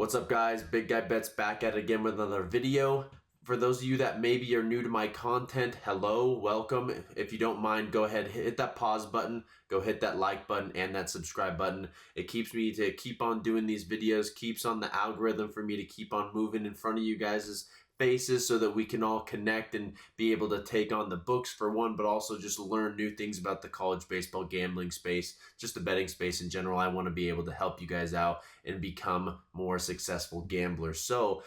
What's up, guys? Big Guy Bets back at it again with another video. For those of you that maybe are new to my content, hello, welcome. If you don't mind, go ahead, hit that pause button, go hit that like button and that subscribe button. It keeps me to keep on doing these videos, keeps on the algorithm for me to keep on moving in front of you guys' faces so that we can all connect and be able to take on the books for one, but also just learn new things about the college baseball gambling space, just the betting space in general. I want to be able to help you guys out and become more successful gamblers. So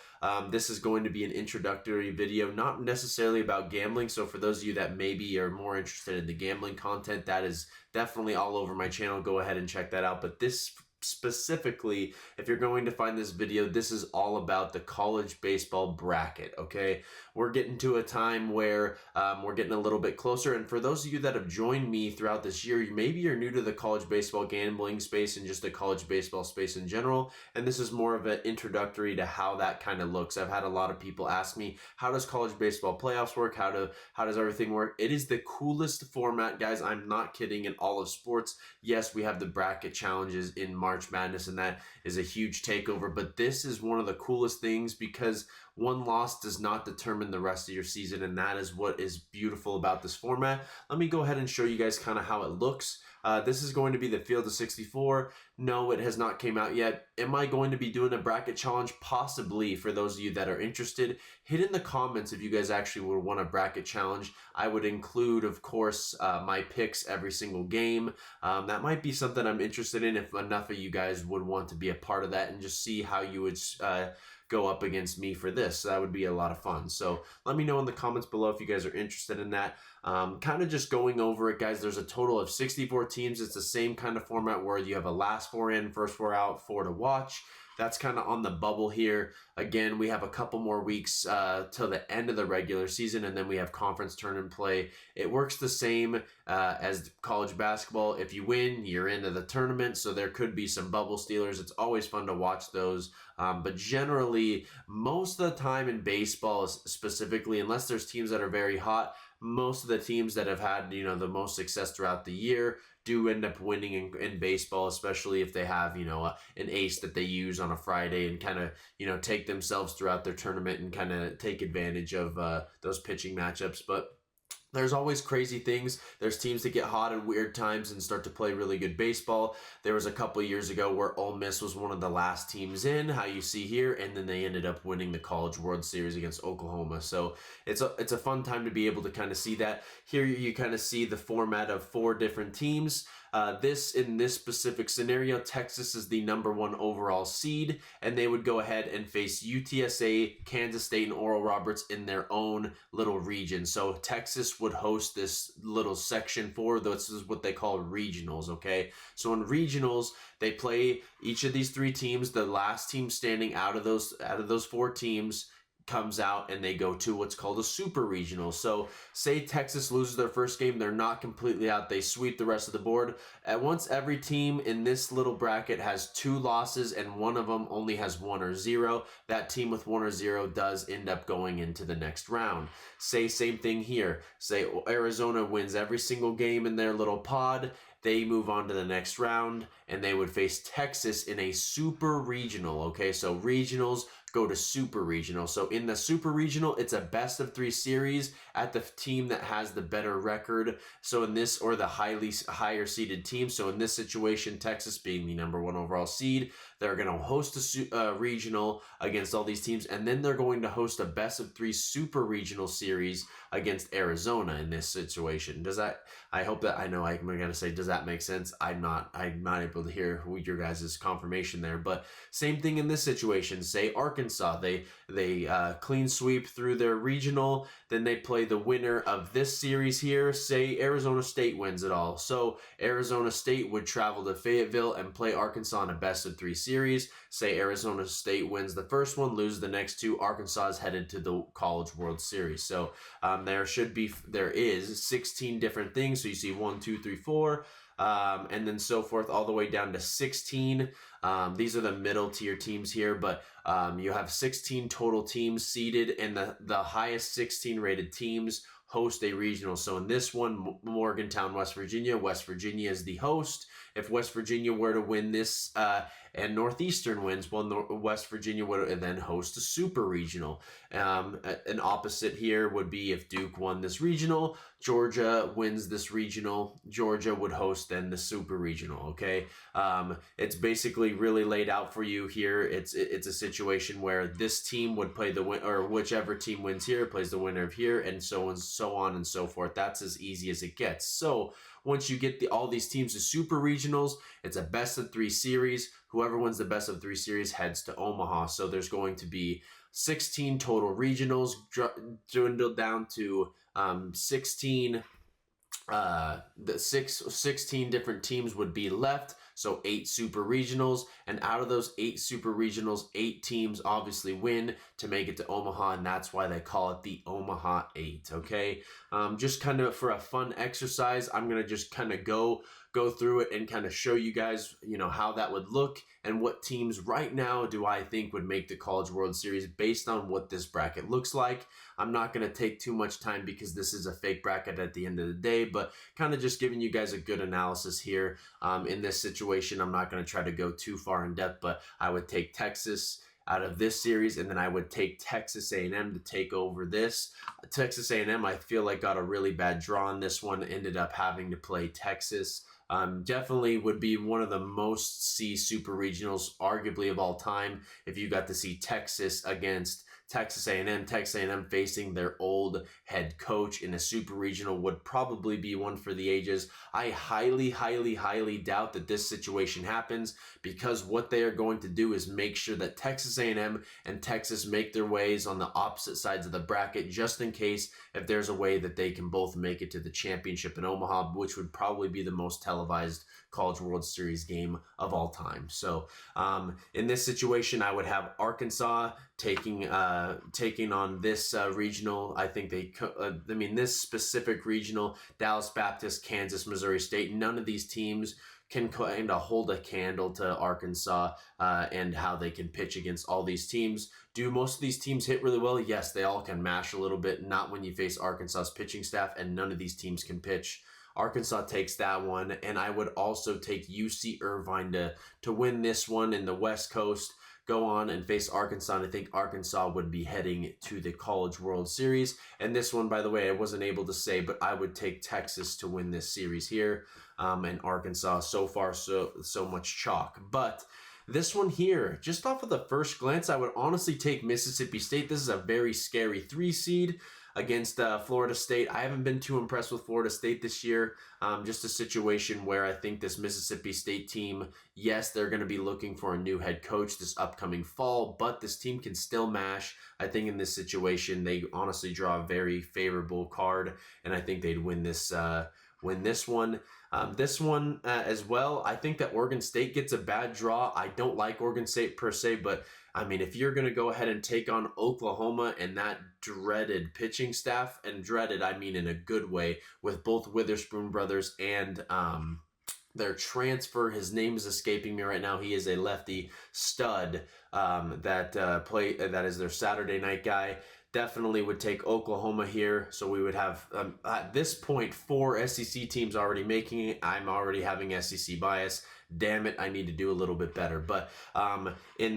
this is going to be an introductory video, not necessarily about gambling. So for those of you that maybe are more interested in the gambling content, that is definitely all over my channel. Go ahead and check that out. But this specifically, if you're going to find this video, this is all about the college baseball bracket, okay? We're getting to a time where we're getting a little bit closer, and for those of you that have joined me throughout this year, maybe you're new to the college baseball gambling space and just the college baseball space in general, and this is more of an introductory to how that kind of looks. I've had a lot of people ask me, how does college baseball playoffs work? How does everything work? It is the coolest format, guys. I'm not kidding, in all of sports. Yes, we have the bracket challenges in March Madness, and that is a huge takeover, but this is one of the coolest things because one loss does not determine the rest of your season, and that is what is beautiful about this format. Let me go ahead and show you guys kind of how it looks. This is going to be the Field of 64. No, it has not came out yet. Am I going to be doing a bracket challenge? Possibly. For those of you that are interested, hit in the comments if you guys actually would want a bracket challenge. I would include, of course, my picks every single game. That might be something I'm interested in if enough of you guys would want to be a part of that and just see how you would go up against me for this. So that would be a lot of fun. So let me know in the comments below if you guys are interested in that. Kind of just going over it, guys. There's a total of 64 teams. It's the same kind of format where you have a last four in, first four out, four to watch. That's kind of on the bubble here. Again, we have a couple more weeks till the end of the regular season, and then we have conference tournament play. It works the same as college basketball. If you win, you're into the tournament, so there could be some bubble stealers. It's always fun to watch those. But generally, most of the time in baseball specifically, unless there's teams that are very hot, most of the teams that have had, the most success throughout the year do end up winning in baseball, especially if they have, an ace that they use on a Friday and kind of, take themselves throughout their tournament and kind of take advantage of those pitching matchups. But there's always crazy things. There's teams that get hot at weird times and start to play really good baseball. There was a couple years ago where Ole Miss was one of the last teams in, how you see here, and then they ended up winning the College World Series against Oklahoma. So it's a fun time to be able to kind of see that. Here you kind of see the format of four different teams. In this specific scenario, Texas is the #1 overall seed, and they would go ahead and face UTSA, Kansas State, and Oral Roberts in their own little region. So Texas would host this little section 4. This is what they call regionals, okay? So in regionals, they play each of these three teams. The last team standing out of those four teams comes out, and they go to what's called a super regional. So say Texas loses their first game, they're not completely out. They sweep the rest of the board. Once every team in this little bracket has 2 losses and one of them only has 1 or 0, that team with 1 or 0 does end up going into the next round. Say same thing here. Say Arizona wins every single game in their little pod. They move on to the next round, and they would face Texas in a super regional, okay? So regionals go to super regional. So in the super regional, it's a best of 3 series at the team that has the better record. So in this, or the higher seeded team. So in this situation, Texas being the #1 overall seed, they're going to host a regional against all these teams, and then they're going to host a best of 3 super regional series against Arizona in this situation. I hope that, I know I'm going to say, does that make sense? I'm not able to hear your guys' confirmation there, but same thing in this situation. Say Arkansas, they clean sweep through their regional, then they play the winner of this series here. Say Arizona State wins it all. So Arizona State would travel to Fayetteville and play Arkansas in a best of 3 series. Say Arizona State wins the first one, loses the next 2. Arkansas is headed to the College World Series. So there is 16 different things. So you see 1, 2, 3, 4. And then so forth all the way down to 16. These are the middle tier teams here, but you have 16 total teams seeded, and the highest 16 rated teams host a regional. So in this one, Morgantown, West Virginia is the host. If West Virginia were to win this and Northeastern wins, well, West Virginia would then host a super regional. An opposite here would be if Duke won this regional, Georgia wins this regional, Georgia would host then the super regional. Okay, it's basically really laid out for you here. It's a situation where this team would play the win, or whichever team wins here plays the winner of here, and so on and so forth. That's as easy as it gets. So once you get all these teams to super regionals, it's a best of 3 series. Whoever wins the best of 3 series heads to Omaha. So there's going to be 16 total regionals, dwindled down to 16. The 16 different teams would be left, so 8 super regionals, and out of those 8 super regionals, 8 teams obviously win to make it to Omaha, and that's why they call it the Omaha 8. Okay, just kind of for a fun exercise, I'm gonna just kind of go through it and kind of show you guys, how that would look and what teams right now do I think would make the College World Series based on what this bracket looks like. I'm not going to take too much time because this is a fake bracket at the end of the day, but kind of just giving you guys a good analysis here. In this situation, I'm not going to try to go too far in depth, but I would take Texas out of this series, and then I would take Texas A&M to take over this. Texas A&M, I feel like, got a really bad draw on this one, ended up having to play Texas. Definitely would be one of the most see super regionals arguably of all time if you got to see Texas against Texas A&M. Texas A&M facing their old head coach in a super regional would probably be one for the ages. I highly, highly, highly doubt that this situation happens, because what they are going to do is make sure that Texas A&M and Texas make their ways on the opposite sides of the bracket, just in case if there's a way that they can both make it to the championship in Omaha, which would probably be the most televised College World Series game of all time. So in this situation, I would have Arkansas taking on this regional. I think this specific regional, Dallas Baptist, Kansas, Missouri State, none of these teams can kind of hold a candle to Arkansas and how they can pitch against all these teams. Do most of these teams hit really well? Yes, they all can mash a little bit, not when you face Arkansas's pitching staff, and none of these teams can pitch. Arkansas takes that one, and I would also take UC Irvine to win this one in the West Coast, go on and face Arkansas, and I think Arkansas would be heading to the College World Series. And this one, by the way, I wasn't able to say, but I would take Texas to win this series here, and Arkansas, so far, so much chalk. But this one here, just off of the first glance, I would honestly take Mississippi State. This is a very scary 3 seed against Florida State. I haven't been too impressed with Florida State this year. Just a situation where I think this Mississippi State team, yes, they're going to be looking for a new head coach this upcoming fall, but this team can still mash. I think in this situation, they honestly draw a very favorable card, and I think they'd win this one. This one as well, I think that Oregon State gets a bad draw. I don't like Oregon State per se, but I mean, if you're going to go ahead and take on Oklahoma and that dreaded pitching staff, and dreaded, I mean in a good way, with both Witherspoon brothers and their transfer, his name is escaping me right now. He is a lefty stud that is their Saturday night guy. Definitely would take Oklahoma here. So we would have, at this point, 4 SEC teams already making it. I'm already having SEC bias. Damn it, I need to do a little bit better. But in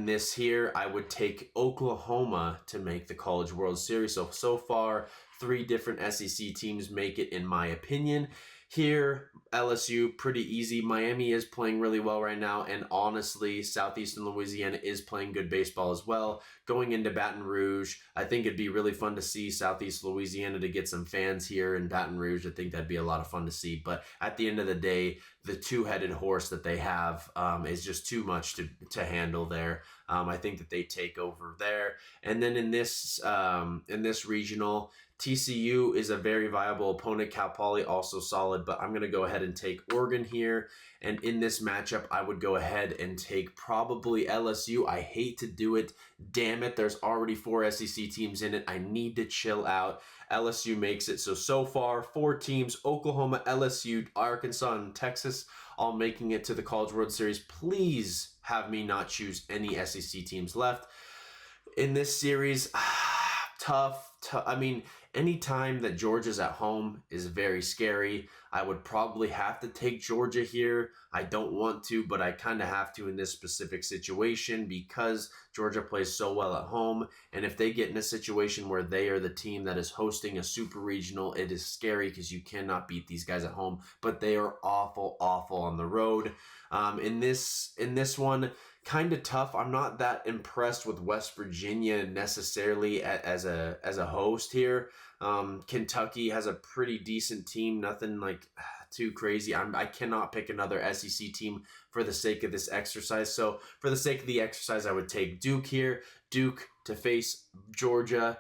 this here, I would take Oklahoma to make the College World Series. So far, 3 different SEC teams make it, in my opinion. Here, LSU, pretty easy. Miami is playing really well right now, and honestly, Southeastern Louisiana is playing good baseball as well. Going into Baton Rouge, I think it'd be really fun to see Southeast Louisiana to get some fans here in Baton Rouge. I think that'd be a lot of fun to see. But at the end of the day, the 2-headed horse that they have is just too much to handle there. I think that they take over there. And then in this regional, TCU is a very viable opponent. Cal Poly also solid, but I'm going to go ahead and take Oregon here. And in this matchup, I would go ahead and take probably LSU. I hate to do it. Damn it, there's already 4 SEC teams in it. I need to chill out. LSU makes it. So far, 4 teams, Oklahoma, LSU, Arkansas, and Texas, all making it to the College World Series. Please have me not choose any SEC teams left. In this series, tough. I mean, anytime that Georgia's at home is very scary. I would probably have to take Georgia here. I don't want to, but I kind of have to in this specific situation because Georgia plays so well at home. And if they get in a situation where they are the team that is hosting a super regional, it is scary because you cannot beat these guys at home. But they are awful, awful on the road. In this one, kind of tough. I'm not that impressed with West Virginia necessarily as a host here. Kentucky has a pretty decent team, nothing like too crazy. I cannot pick another SEC team for the sake of this exercise. So for the sake of the exercise, I would take Duke here. Duke to face Georgia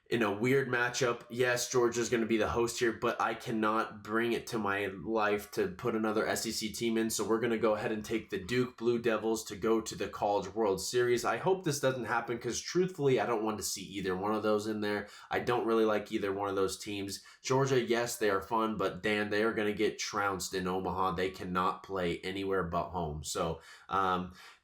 in a weird matchup. Yes, Georgia's going to be the host here, but I cannot bring it to my life to put another SEC team in. So we're going to go ahead and take the Duke Blue Devils to go to the College World Series. I hope this doesn't happen because truthfully, I don't want to see either one of those in there. I don't really like either one of those teams. Georgia, yes, they are fun, but Dan, they are going to get trounced in Omaha. They cannot play anywhere but home. So,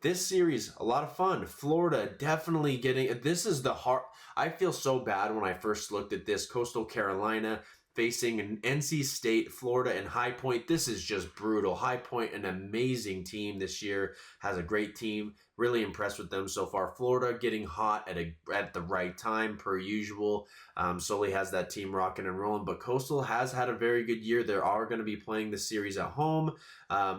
this series, a lot of fun. Florida definitely getting, this is the hard, I feel so bad when I first looked at this. Coastal Carolina facing an NC State, Florida, and High Point. This is just brutal. High Point, an amazing team this year, has a great team. Really impressed with them so far. Florida getting hot at the right time, per usual. Sully has that team rocking and rolling, but Coastal has had a very good year. They are going to be playing the series at home,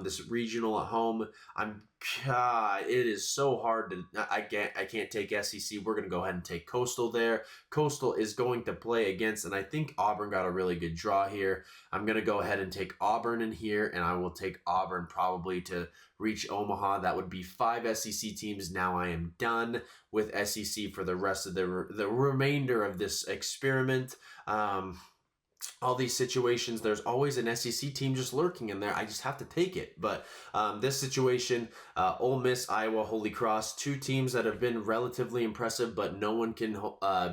this regional at home. It is so hard to. I can't take SEC. We're going to go ahead and take Coastal there. Coastal is going to play against, and I think Auburn got a really good draw here. I'm going to go ahead and take Auburn in here, and I will take Auburn probably to reach Omaha. That would be 5 SEC teams. Now I am done with SEC for the rest of the remainder of this experiment. All these situations, there's always an SEC team just lurking in there. I just have to take it. But this situation, Ole Miss, Iowa, Holy Cross, 2 teams that have been relatively impressive, but no one can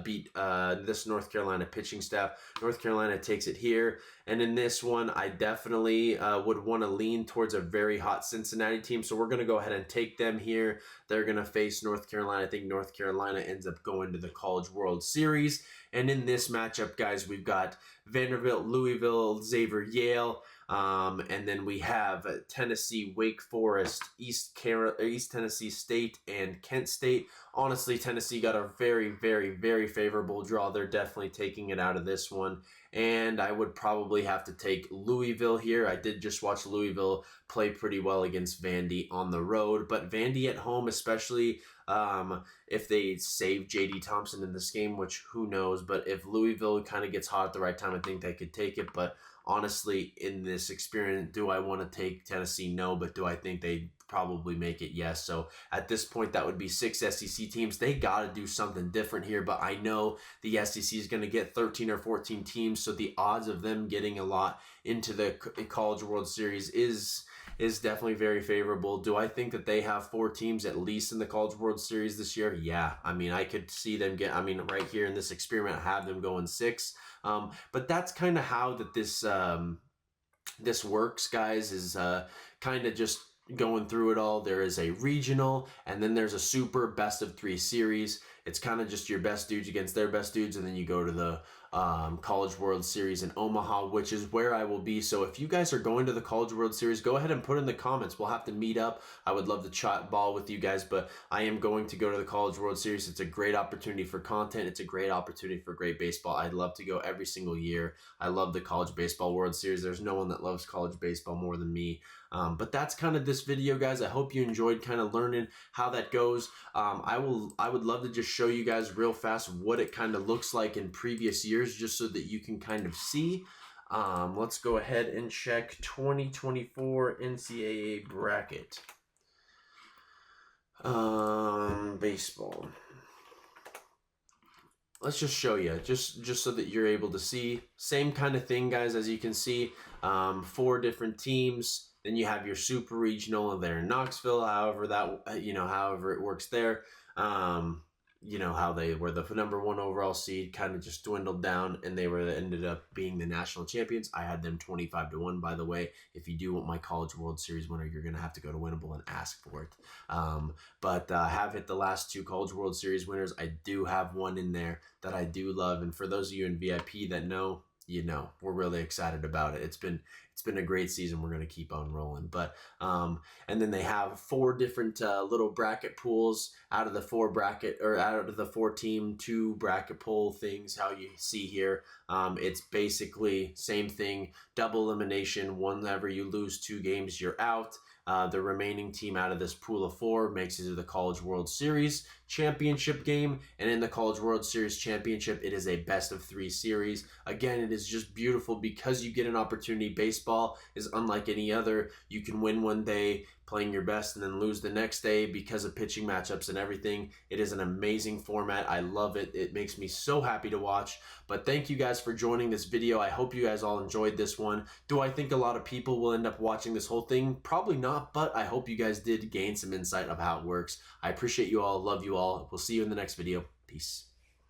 beat this North Carolina pitching staff. North Carolina takes it here. And in this one, I definitely would want to lean towards a very hot Cincinnati team. So we're going to go ahead and take them here. They're going to face North Carolina. I think North Carolina ends up going to the College World Series. And in this matchup, guys, we've got Vanderbilt, Louisville, Xavier, Yale. And then we have Tennessee, Wake Forest, East Tennessee State, and Kent State. Honestly, Tennessee got a very, very, very favorable draw. They're definitely taking it out of this one. And I would probably have to take Louisville here. I did just watch Louisville play pretty well against Vandy on the road. But Vandy at home, especially if they save J.D. Thompson in this game, which who knows. But if Louisville kind of gets hot at the right time, I think they could take it. But honestly, in this experiment, do I want to take Tennessee? No. But do I think they probably make it? Yes. So at this point, that would be 6 SEC teams. They got to do something different here, but I know the SEC is going to get 13 or 14 teams, so the odds of them getting a lot into the College World Series is definitely very favorable. Do I think that they have 4 teams at least in the College World Series this year? Yeah. I mean, I could see them right here in this experiment, I have them going 6. But that's kind of how that this works, guys, is kind of just going through it all. There is a regional, and then there's a super best of 3 series. It's kind of just your best dudes against their best dudes, and then you go to the College World Series in Omaha, which is where I will be. So if you guys are going to the College World Series, go ahead and put in the comments. We'll have to meet up. I would love to chat ball with you guys, but I am going to go to the College World Series. It's a great opportunity for content. It's a great opportunity for great baseball. I'd love to go every single year. I love the College Baseball World Series. There's no one that loves college baseball more than me. But that's kind of this video, guys. I hope you enjoyed kind of learning how that goes. I would love to just show you guys real fast what it kind of looks like in previous years, just so that you can kind of see. Let's go ahead and check 2024 NCAA bracket. Baseball. Let's just show you, just so that you're able to see. Same kind of thing, guys, as you can see. 4 different teams. Then you have your super regional there in Knoxville, however it works there. you know how they were the number 1 overall seed, kind of just dwindled down, and they ended up being the national champions. I had them 25-1, by the way. If you do want my College World Series winner, you're going to have to go to Winnable and ask for it. But I have hit the last 2 College World Series winners. I do have one in there that I do love, and for those of you in VIP that know, you know, we're really excited about it. It's been a great season. We're going to keep on rolling. But and then they have 4 different little bracket pools out of the 4 team 2 bracket pool things. How you see here, it's basically same thing, double elimination. Whenever you lose 2 games, you're out. The remaining team out of this pool of 4 makes it to the College World Series championship game, and in the College World Series championship, it is a best of 3 series. Again, it is just beautiful because you get an opportunity. Baseball is unlike any other. You can win one day playing your best and then lose the next day because of pitching matchups and everything. It is an amazing format. I love it. It makes me so happy to watch. But thank you guys for joining this video. I hope you guys all enjoyed this one. Do I think a lot of people will end up watching this whole thing? Probably not, but I hope you guys did gain some insight of how it works. I appreciate you all. Love you all. We'll see you in the next video. Peace.